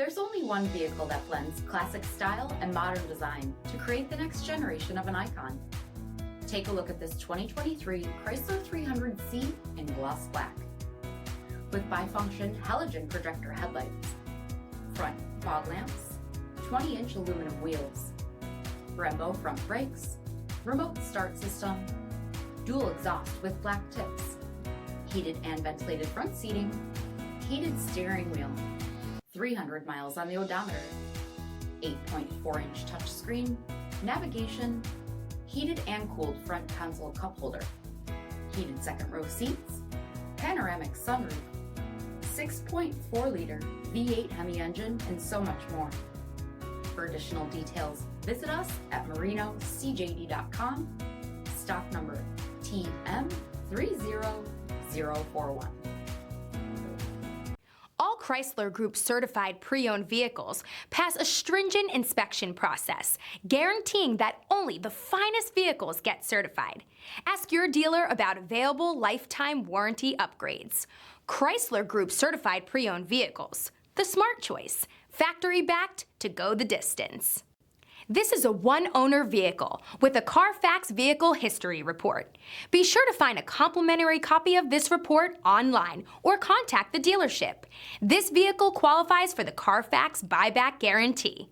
There's only one vehicle that blends classic style and modern design to create the next generation of an icon. Take a look at this 2023 Chrysler 300C in gloss black. With bifunction halogen projector headlights, front fog lamps, 20-inch aluminum wheels, BREMBO front brakes, remote start system, dual exhaust with black tips, heated and ventilated front seating, heated steering wheel, 300 miles on the odometer, 8.4-inch touchscreen, navigation, heated and cooled front console cup holder, heated second row seats, panoramic sunroof, 6.4-liter V8 HEMI engine, and so much more. For additional details, visit us at marinocjd.com, stock number TM30041. All Chrysler Group certified pre-owned vehicles pass a stringent inspection process, guaranteeing that only the finest vehicles get certified. Ask your dealer about available lifetime warranty upgrades. Chrysler Group certified pre-owned vehicles, the smart choice, factory backed to go the distance. This is a one-owner vehicle with a CARFAX vehicle history report. Be sure to find a complimentary copy of this report online or contact the dealership. This vehicle qualifies for the CARFAX buyback guarantee.